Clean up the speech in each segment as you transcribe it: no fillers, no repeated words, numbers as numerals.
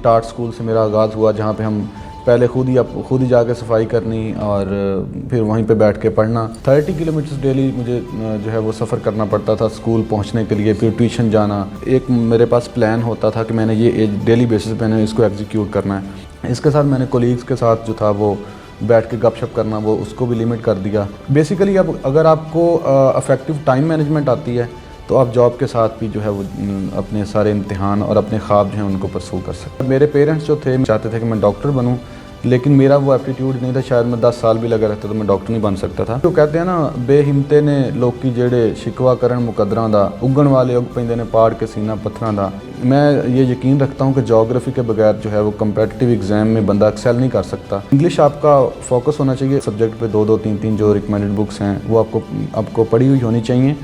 Tarot school سے میرا آغاز ہوا، جہاں پہ ہم پہلے خود ہی جا کے صفائی کرنی اور پھر وہیں پہ بیٹھ کے پڑھنا۔ 30 کلومیٹرز ڈیلی مجھے جو ہے وہ سفر کرنا پڑتا تھا اسکول پہنچنے کے لیے، پھر ٹیوشن جانا۔ ایک میرے پاس پلان ہوتا تھا کہ میں نے یہ ڈیلی بیسس پہ میں نے اس کو ایگزیکیوٹ کرنا ہے۔ اس کے ساتھ میں نے کولیگز کے ساتھ جو تھا وہ بیٹھ کے گپ شپ کرنا، وہ اس کو بھی لیمٹ کر دیا۔ بیسیکلی اب اگر آپ کو افیکٹو ٹائم مینجمنٹ آتی ہے تو آپ جاب کے ساتھ بھی جو ہے وہ اپنے سارے امتحان اور اپنے خواب جو ہیں ان کو پرسو کر سکتے ہیں۔ میرے پیرنٹس جو تھے چاہتے تھے کہ میں ڈاکٹر بنوں، لیکن میرا وہ ایپٹیٹیوڈ نہیں تھا، شاید میں 10 سال بھی لگا رہتا تو میں ڈاکٹر نہیں بن سکتا تھا۔ جو کہتے ہیں نا، بے ہمتے نے لوکی جیڑے شکوا کرن مقدراں دا، اگن والے اگ پیندے نے پاڑ کے سینہ پتھراں دا۔ میں یہ یقین رکھتا ہوں کہ جیوگرافی کے بغیر جو ہے وہ کمپیٹیٹیو ایگزام میں بندہ ایکسیل نہیں کر سکتا۔ انگلش آپ کا فوکس ہونا چاہیے، سبجیکٹ پہ 2 3 جو ریکمینڈڈ بکس ہیں وہ آپ کو پڑھی ہوئی ہونی چاہیے۔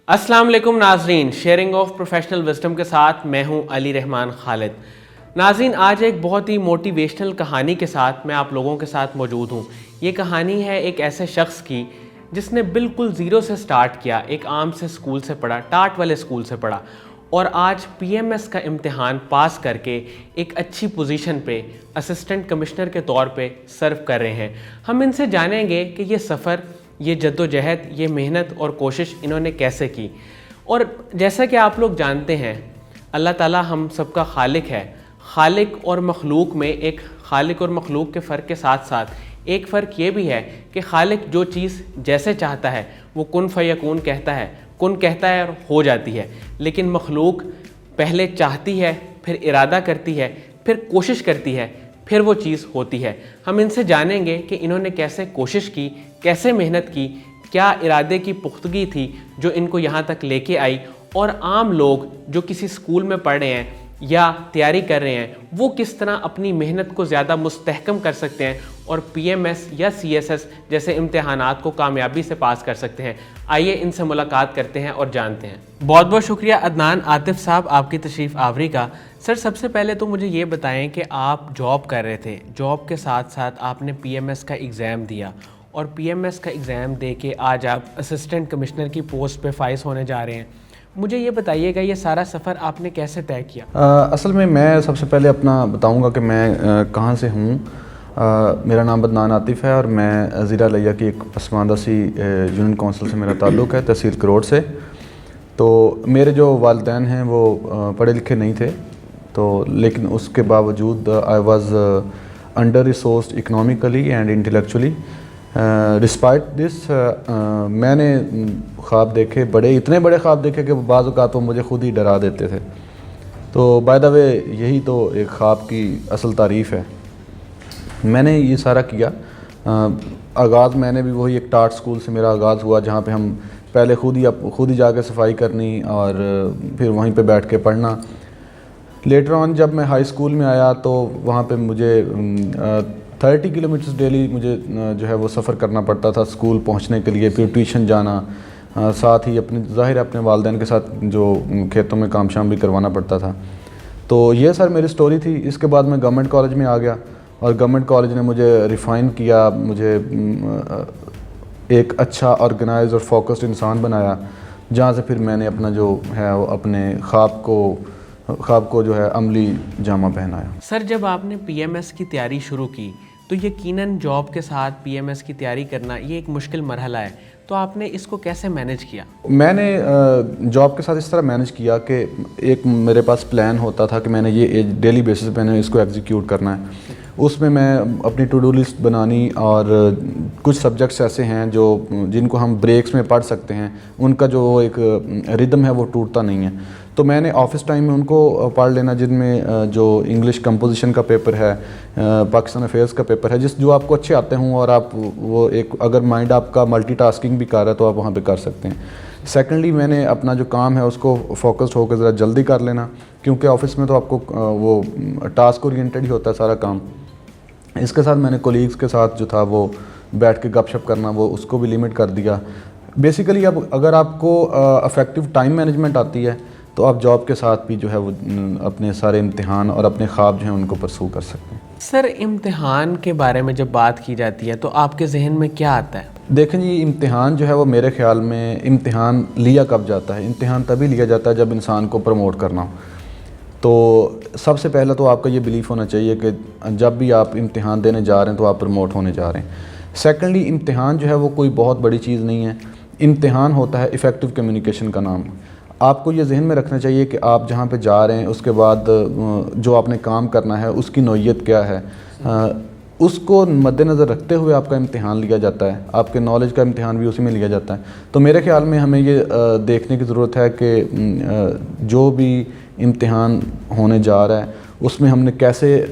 السلام علیکم ناظرین، شیئرنگ آف پروفیشنل وزڈم کے ساتھ میں ہوں علی رحمان خالد۔ ناظرین، آج ایک بہت ہی موٹیویشنل کہانی کے ساتھ میں آپ لوگوں کے ساتھ موجود ہوں۔ یہ کہانی ہے ایک ایسے شخص کی جس نے بالکل زیرو سے سٹارٹ کیا، ایک عام سے اسکول سے پڑھا، ٹاٹ والے اسکول سے پڑھا، اور آج پی ایم ایس کا امتحان پاس کر کے ایک اچھی پوزیشن پہ اسسٹنٹ کمشنر کے طور پہ سرو کر رہے ہیں۔ ہم ان سے جانیں گے کہ یہ سفر، یہ جد و جہد، یہ محنت اور کوشش انہوں نے کیسے کی۔ اور جیسا کہ آپ لوگ جانتے ہیں، اللہ تعالیٰ ہم سب کا خالق ہے۔ خالق اور مخلوق میں ایک خالق اور مخلوق کے فرق کے ساتھ ساتھ ایک فرق یہ بھی ہے کہ خالق جو چیز جیسے چاہتا ہے وہ کن فیکون کہتا ہے، کن کہتا ہے اور ہو جاتی ہے، لیکن مخلوق پہلے چاہتی ہے، پھر ارادہ کرتی ہے، پھر کوشش کرتی ہے، پھر وہ چیز ہوتی ہے۔ ہم ان سے جانیں گے کہ انہوں نے کیسے کوشش کی، کیسے محنت کی، کیا ارادے کی پختگی تھی جو ان کو یہاں تک لے کے آئی، اور عام لوگ جو کسی اسکول میں پڑھ رہے ہیں یا تیاری کر رہے ہیں وہ کس طرح اپنی محنت کو زیادہ مستحکم کر سکتے ہیں اور پی ایم ایس یا سی ایس ایس جیسے امتحانات کو کامیابی سے پاس کر سکتے ہیں۔ آئیے ان سے ملاقات کرتے ہیں اور جانتے ہیں۔ بہت بہت شکریہ عدنان عاطف صاحب آپ کی تشریف آوری کا۔ سر، سب سے پہلے تو مجھے یہ بتائیں کہ آپ جاب کر رہے تھے، جاب کے ساتھ ساتھ آپ نے پی ایم ایس کا ایگزام دیا، اور پی ایم ایس کا ایگزام دے کے آج آپ اسسٹنٹ کمشنر کی پوسٹ پہ فائز ہونے جا رہے ہیں۔ مجھے یہ بتائیے گا یہ سارا سفر آپ نے کیسے طے کیا؟ اصل میں سب سے پہلے اپنا بتاؤں گا کہ میں کہاں سے ہوں۔ میرا نام عدنان عاطف ہے اور میں ضلع لیا کی ایک پسماندہ سی یونین کونسل سے میرا تعلق ہے، تحصیل کروڑ سے۔ تو میرے جو والدین ہیں وہ پڑھے لکھے نہیں تھے، تو لیکن اس کے باوجود I was under resourced economically and intellectually. Despite this میں نے خواب دیکھے، اتنے بڑے خواب دیکھے کہ بعض اوقات وہ مجھے خود ہی ڈرا دیتے تھے۔ تو بائی دا وے یہی تو ایک خواب کی اصل تعریف ہے۔ میں نے یہ سارا کیا۔ آغاز میں نے بھی وہی ایک ٹارٹ اسکول سے میرا آغاز ہوا، جہاں پہ ہم پہلے خود ہی جا کے صفائی کرنی اور پھر وہیں پہ بیٹھ کے پڑھنا۔ لیٹر آن جب میں ہائی اسکول میں آیا تو وہاں پہ مجھے 30 کلومیٹرز ڈیلی مجھے جو ہے وہ سفر کرنا پڑتا تھا اسکول پہنچنے کے لیے، پھر ٹیوشن جانا، ساتھ ہی اپنے والدین کے ساتھ جو کھیتوں میں کام شام بھی کروانا پڑتا تھا۔ تو یہ سر میری سٹوری تھی۔ اس کے بعد میں گورنمنٹ کالج میں آ گیا اور گورنمنٹ کالج نے مجھے ریفائن کیا، مجھے ایک اچھا آرگنائز اور فوکسڈ انسان بنایا، جہاں سے پھر میں نے اپنا جو ہے وہ اپنے خواب کو جو ہے عملی جامہ پہنایا۔ سر، جب آپ نے پی ایم ایس کی تیاری شروع کی تو یقیناً جاب کے ساتھ پی ایم ایس کی تیاری کرنا یہ ایک مشکل مرحلہ ہے، تو آپ نے اس کو کیسے مینج کیا؟ میں نے جاب کے ساتھ اس طرح مینج کیا کہ ایک میرے پاس پلان ہوتا تھا کہ میں نے یہ ڈیلی بیسس پہ اس کو ایگزیکیوٹ کرنا ہے۔ اس میں اپنی ٹو ڈو لسٹ بنانی، اور کچھ سبجیکٹس ایسے ہیں جن کو ہم بریکس میں پڑھ سکتے ہیں، ان کا جو ایک ردم ہے وہ ٹوٹتا نہیں ہے۔ تو میں نے آفس ٹائم میں ان کو پڑھ لینا، جن میں جو انگلش کمپوزیشن کا پیپر ہے، پاکستان افیئرس کا پیپر ہے، جو آپ کو اچھے آتے ہوں، اور آپ وہ ایک اگر مائنڈ آپ کا ملٹی ٹاسکنگ بھی کر رہا ہے تو آپ وہاں پہ کر سکتے ہیں۔ سیکنڈلی میں نے اپنا جو کام ہے اس کو فوکسڈ ہو کے ذرا جلدی کر لینا، کیونکہ آفس میں تو آپ کو وہ ٹاسک اورینٹڈ ہی ہوتا ہے سارا کام۔ اس کے ساتھ میں نے کولیگز کے ساتھ جو تھا وہ بیٹھ کے گپ شپ کرنا، وہ اس کو بھی لیمٹ کر دیا۔ بیسیکلی اب اگر آپ کو افیکٹو ٹائم مینجمنٹ آتی ہے تو آپ جاب کے ساتھ بھی جو ہے وہ اپنے سارے امتحان اور اپنے خواب جو ہیں ان کو پرسو کر سکتے ہیں۔ سر امتحان کے بارے میں جب بات کی جاتی ہے تو آپ کے ذہن میں کیا آتا ہے؟ دیکھیں جی، امتحان جو ہے وہ میرے خیال میں امتحان لیا کب جاتا ہے؟ امتحان تبھی لیا جاتا ہے جب انسان کو پروموٹ کرنا ہو۔ تو سب سے پہلے تو آپ کا یہ بلیف ہونا چاہیے کہ جب بھی آپ امتحان دینے جا رہے ہیں تو آپ پروموٹ ہونے جا رہے ہیں۔ سیکنڈلی، امتحان جو ہے وہ کوئی بہت بڑی چیز نہیں ہے۔ امتحان ہوتا ہے ایفیکٹو کمیونیکیشن کا نام۔ آپ کو یہ ذہن میں رکھنا چاہیے کہ آپ جہاں پہ جا رہے ہیں اس کے بعد جو آپ نے کام کرنا ہے اس کی نوعیت کیا ہے، اس کو مد نظر رکھتے ہوئے آپ کا امتحان لیا جاتا ہے۔ آپ کے نالج کا امتحان بھی اسی میں لیا جاتا ہے۔ تو میرے خیال میں ہمیں یہ دیکھنے کی ضرورت ہے کہ جو بھی امتحان ہونے جا رہا ہے اس میں ہم نے کیسے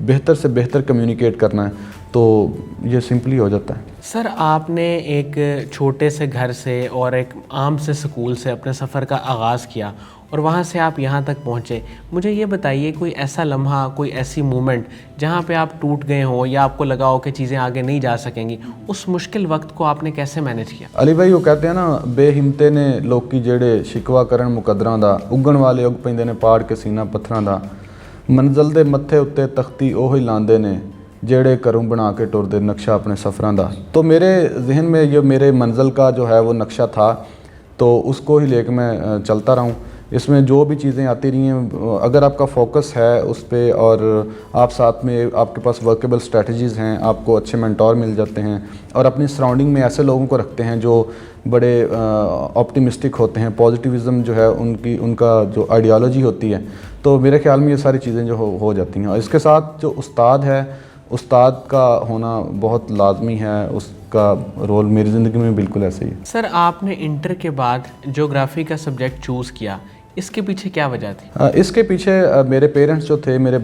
بہتر سے بہتر کمیونیکیٹ کرنا ہے، تو یہ سمپلی ہو جاتا ہے۔ سر آپ نے ایک چھوٹے سے گھر سے اور ایک عام سے سکول سے اپنے سفر کا آغاز کیا اور وہاں سے آپ یہاں تک پہنچے۔ مجھے یہ بتائیے کوئی ایسا لمحہ، کوئی ایسی مومنٹ جہاں پہ آپ ٹوٹ گئے ہوں یا آپ کو لگا ہو کہ چیزیں آگے نہیں جا سکیں گی، اس مشکل وقت کو آپ نے کیسے مینج کیا؟ علی بھائی وہ کہتے ہیں نا، بے ہمتے نے لوکی جیڑے شکوا کرن مقدراں دا، اگن والے اگ پیندے نے پاڑ کے سینہ پتھراں دا، منزل دے متھے اتے تختی اوہی لاندے نے جیڑے کروں بنا کے ٹر دے نقشہ اپنے سفراں دا۔ تو میرے ذہن میں یہ میرے منزل کا جو ہے وہ نقشہ تھا، تو اس کو ہی لے کے میں چلتا رہا ہوں۔ اس میں جو بھی چیزیں آتی رہی ہیں، اگر آپ کا فوکس ہے اس پہ اور آپ ساتھ میں آپ کے پاس ورکیبل اسٹریٹجیز ہیں، آپ کو اچھے مینٹور مل جاتے ہیں اور اپنی سراؤنڈنگ میں ایسے لوگوں کو رکھتے ہیں جو بڑے آپٹیمسٹک ہوتے ہیں، پازیٹیوزم جو ہے ان کا جو آئیڈیالوجی ہوتی ہے، تو میرے خیال میں یہ ساری چیزیں جو ہو جاتی ہیں۔ اور اس کے ساتھ جو استاد ہے، استاد کا ہونا بہت لازمی ہے، اس کا رول میری زندگی میں بالکل ایسے ہی ہے۔ سر آپ نے انٹر کے بعد جیوگرافی کا سبجیکٹ چوز کیا، اس کے پیچھے کیا وجہ تھی؟ اس کے پیچھے میرے پیرنٹس جو تھے، میرے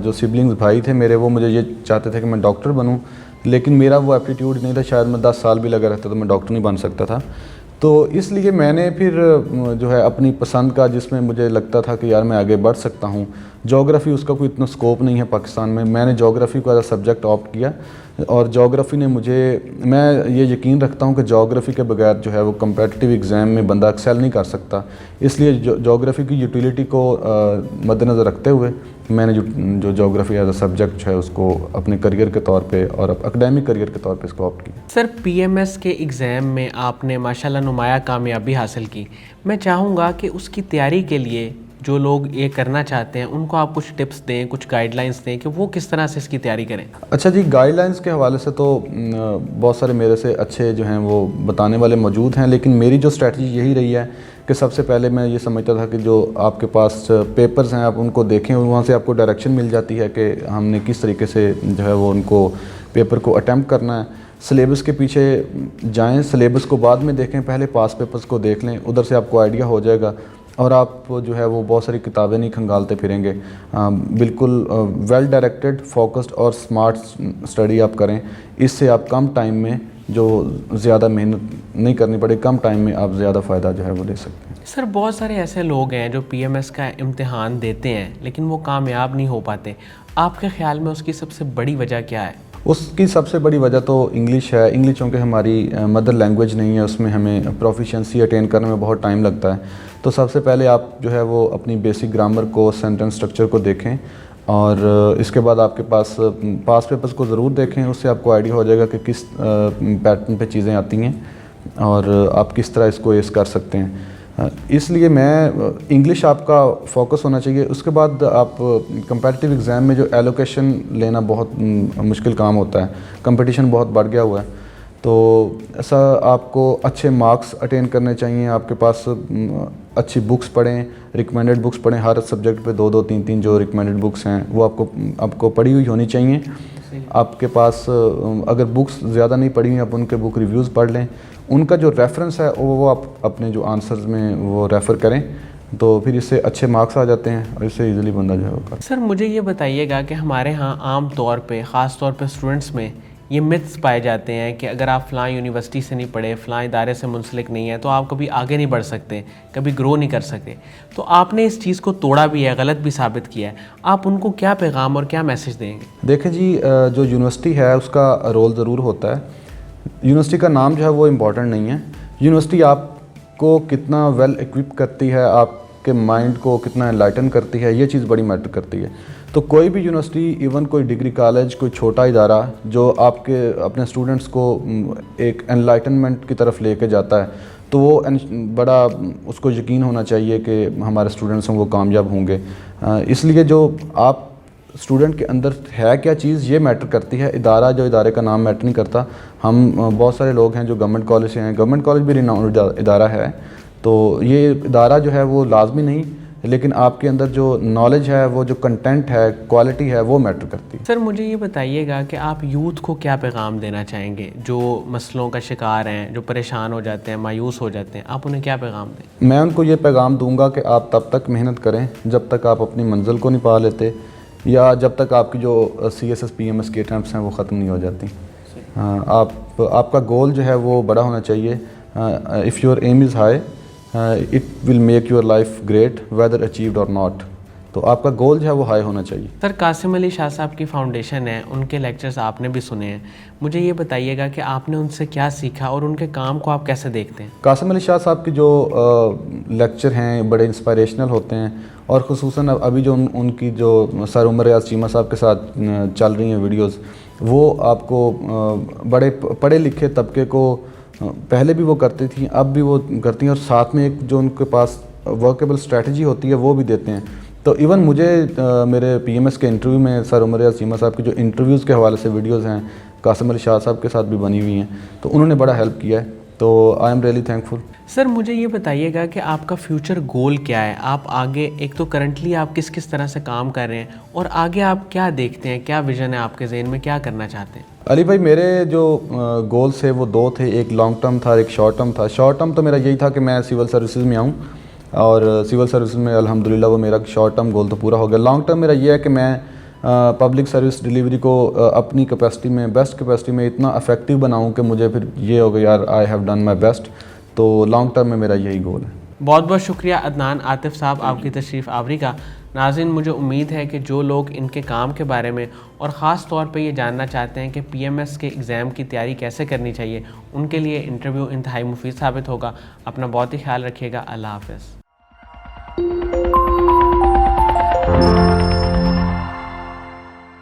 جو سبلنگز بھائی تھے میرے، وہ مجھے یہ چاہتے تھے کہ میں ڈاکٹر بنوں، لیکن میرا وہ ایپٹیٹیوڈ نہیں تھا، شاید میں 10 سال بھی لگا رہتا تو میں ڈاکٹر نہیں بن سکتا تھا۔ تو اس لیے میں نے پھر جو ہے اپنی پسند کا، جس میں مجھے لگتا تھا کہ یار میں آگے بڑھ سکتا ہوں، جغرافی اس کا کوئی اتنا سکوپ نہیں ہے پاکستان میں نے جغرافی کو ایز اے سبجیکٹ آپٹ کیا، اور جغرافی نے میں یہ یقین رکھتا ہوں کہ جغرافی کے بغیر جو ہے وہ کمپیٹیٹیو ایگزام میں بندہ ایکسیل نہیں کر سکتا، اس لیے جغرافی کی یوٹیلیٹی کو مد نظر رکھتے ہوئے میں نے جو جغرافی ایز اے سبجیکٹ جو ہے اس کو اپنے کریئر کے طور پہ اور اکیڈیمک کریئر کے طور پہ اس کو آپٹ کیا۔ سر پی ایم ایس کے ایگزام میں آپ نے ماشاءاللہ نمایاں کامیابی حاصل کی۔ میں چاہوں گا کہ اس کی تیاری کے لیے جو لوگ یہ کرنا چاہتے ہیں ان کو آپ کچھ ٹپس دیں، کچھ گائیڈ لائنس دیں کہ وہ کس طرح سے اس کی تیاری کریں۔ اچھا جی، گائیڈ لائنس کے حوالے سے تو بہت سارے میرے سے اچھے جو ہیں وہ بتانے والے موجود ہیں، لیکن میری جو اسٹریٹجی یہی رہی ہے کہ سب سے پہلے میں یہ سمجھتا تھا کہ جو آپ کے پاس پیپرز ہیں آپ ان کو دیکھیں، وہاں سے آپ کو ڈائریکشن مل جاتی ہے کہ ہم نے کس طریقے سے جو ہے وہ ان کو پیپر کو اٹیمپٹ کرنا ہے۔ سلیبس کے پیچھے جائیں، سلیبس کو بعد میں دیکھیں، پہلے پاس پیپرز کو دیکھ لیں، ادھر سے آپ کو آئیڈیا ہو جائے گا اور آپ جو ہے وہ بہت ساری کتابیں نہیں کھنگالتے پھریں گے۔ بالکل ویل ڈائریکٹڈ، فوکسڈ اور سمارٹ اسٹڈی آپ کریں، اس سے آپ کم ٹائم میں جو زیادہ محنت نہیں کرنی پڑے، کم ٹائم میں آپ زیادہ فائدہ جو ہے وہ لے سکتے ہیں۔ سر بہت سارے ایسے لوگ ہیں جو پی ایم ایس کا امتحان دیتے ہیں لیکن وہ کامیاب نہیں ہو پاتے، آپ کے خیال میں اس کی سب سے بڑی وجہ کیا ہے؟ اس کی سب سے بڑی وجہ تو انگلش ہے۔ انگلش چونکہ ہماری مدر لینگویج نہیں ہے، اس میں ہمیں پروفیشنسی اٹین کرنے میں بہت ٹائم لگتا ہے۔ تو سب سے پہلے آپ جو ہے وہ اپنی بیسک گرامر کو، سینٹنس اسٹرکچر کو دیکھیں، اور اس کے بعد آپ کے پاس پاس پیپرز کو ضرور دیکھیں، اس سے آپ کو آئیڈیا ہو جائے گا کہ کس پیٹرن پہ چیزیں آتی ہیں اور آپ کس طرح اس کو ایس کر سکتے ہیں۔ اس لیے انگلش آپ کا فوکس ہونا چاہیے۔ اس کے بعد آپ کمپیٹیٹیو ایگزام میں جو ایلوکیشن لینا بہت مشکل کام ہوتا ہے، کمپٹیشن بہت بڑھ گیا ہوا ہے، تو ایسا آپ کو اچھے مارکس اٹین کرنے چاہیے، آپ کے پاس اچھی بکس پڑھیں، ریکمینڈڈ بکس پڑھیں، ہر سبجیکٹ پہ 2 3 3 جو ریکمینڈڈ بکس ہیں وہ آپ کو پڑھی ہوئی ہونی چاہیے۔ آپ کے پاس اگر بکس زیادہ نہیں پڑھی ہیں، آپ ان کے بک ریویوز پڑھ لیں، ان کا جو ریفرنس ہے وہ آپ اپنے جو آنسرز میں وہ ریفر کریں، تو پھر اس سے اچھے مارکس آ جاتے ہیں اور اس سے ایزیلی بندہ جو ہے وہ کرتا ہے۔ سر مجھے یہ بتائیے گا کہ ہمارے ہاں عام طور پہ، خاص طور پہ اسٹوڈنٹس میں یہ متس پائے جاتے ہیں کہ اگر آپ فلاں یونیورسٹی سے نہیں پڑھے، فلاں ادارے سے منسلک نہیں ہیں تو آپ کبھی آگے نہیں بڑھ سکتے، کبھی گرو نہیں کر سکتے۔ تو آپ نے اس چیز کو توڑا بھی ہے، غلط بھی ثابت کیا ہے، آپ ان کو کیا پیغام اور کیا میسج دیں گے؟ دیکھیں جی، جو یونیورسٹی ہے اس کا رول ضرور ہوتا ہے۔ یونیورسٹی کا نام جو ہے وہ امپورٹنٹ نہیں ہے، یونیورسٹی آپ کو کتنا ویل ایکوپ کرتی ہے، آپ کے مائنڈ کو کتنا انلائٹن کرتی ہے, یہ چیز بڑی میٹر کرتی ہے. تو کوئی بھی یونیورسٹی, ایون کوئی ڈگری کالج, کوئی چھوٹا ادارہ جو آپ کے اپنے اسٹوڈنٹس کو ایک انلائٹنمنٹ کی طرف لے کے جاتا ہے, تو وہ بڑا اس کو یقین ہونا چاہیے کہ ہمارے اسٹوڈنٹس ہیں وہ کامیاب ہوں گے. اس لیے جو آپ اسٹوڈنٹ کے اندر ہے کیا چیز, یہ میٹر کرتی ہے. ادارہ جو ادارے کا نام میٹر نہیں کرتا. ہم بہت سارے لوگ ہیں جو گورنمنٹ کالج سے ہیں, گورنمنٹ کالج بھی ریناؤنڈ ادارہ ہے, تو یہ ادارہ جو ہے وہ لازمی نہیں, لیکن آپ کے اندر جو نالج ہے, وہ جو کنٹینٹ ہے, کوالٹی ہے, وہ میٹر کرتی ہے. سر مجھے یہ بتائیے گا کہ آپ یوتھ کو کیا پیغام دینا چاہیں گے جو مسئلوں کا شکار ہیں, جو پریشان ہو جاتے ہیں, مایوس ہو جاتے ہیں, آپ انہیں کیا پیغام دیں؟ میں ان کو یہ پیغام دوں گا کہ آپ تب تک محنت کریں جب تک آپ اپنی منزل کو نہیں پا لیتے, یا جب تک آپ کی جو CSS PMS کے اٹیمپٹس ہیں وہ ختم نہیں ہو جاتی. آپ کا گول جو ہے وہ بڑا ہونا چاہیے. If your aim is high it will make your life great whether achieved or not. تو آپ کا گول جو ہے وہ ہائی ہونا چاہیے. سر قاسم علی شاہ صاحب کی فاؤنڈیشن ہے, ان کے لیکچرز آپ نے بھی سنے ہیں, مجھے یہ بتائیے گا کہ آپ نے ان سے کیا سیکھا اور ان کے کام کو آپ کیسے دیکھتے ہیں؟ قاسم علی شاہ صاحب کی جو لیکچر ہیں بڑے انسپائریشنل ہوتے ہیں, اور خصوصاً ابھی جو ان کی جو سر عمر ریاض چیمہ صاحب کے ساتھ چل رہی ہیں ویڈیوز, وہ آپ کو بڑے پڑھے لکھے طبقے کو پہلے بھی وہ کرتی تھیں, اب بھی وہ کرتی ہیں, اور ساتھ میں ایک جو ان کے پاس ورکیبل اسٹریٹجی ہوتی ہے وہ بھی دیتے ہیں. تو ایون مجھے میرے PMS کے انٹرویو میں سر عمر ریاض چیمہ صاحب کی جو انٹرویوز کے حوالے سے ویڈیوز ہیں قاسم علی شاہ صاحب کے ساتھ بھی بنی ہوئی ہیں, تو انہوں نے بڑا ہیلپ کیا ہے. تو آئی ایم ریئلی تھینک فل. سر مجھے یہ بتائیے گا کہ آپ کا فیوچر گول کیا ہے؟ آپ آگے, ایک تو کرنٹلی آپ کس طرح سے کام کر رہے ہیں, اور آگے آپ کیا دیکھتے ہیں, کیا ویژن ہے آپ کے ذہن میں, کیا کرنا چاہتے ہیں؟ علی بھائی, میرے جو گولس تھے وہ دو تھے, ایک لانگ ٹرم تھا, ایک شارٹ ٹرم تھا. شارٹ ٹرم تو میرا یہی تھا کہ میں سول سروسز میں آؤں, اور سول سروسز میں الحمدللہ وہ میرا شارٹ ٹرم گول تو پورا ہو گیا. لانگ ٹرم میرا یہ ہے کہ میں پبلک سروس ڈیلیوری کو اپنی کیپیسٹی میں, بیسٹ کیپیسٹی میں اتنا افیکٹو بناؤں کہ مجھے پھر یہ ہو گیا یار I have done my best. تو لانگ ٹرم میں میرا یہی گول ہے. بہت بہت شکریہ عدنان عاطف صاحب آپ کی تشریف آوری کا. ناظرین, مجھے امید ہے کہ جو لوگ ان کے کام کے بارے میں اور خاص طور پہ یہ جاننا چاہتے ہیں کہ PMS کے ایگزام کی تیاری کیسے کرنی چاہیے, ان کے لیے انٹرویو انتہائی مفید ثابت ہوگا. اپنا بہت ہی خیال رکھیے گا. اللہ حافظ.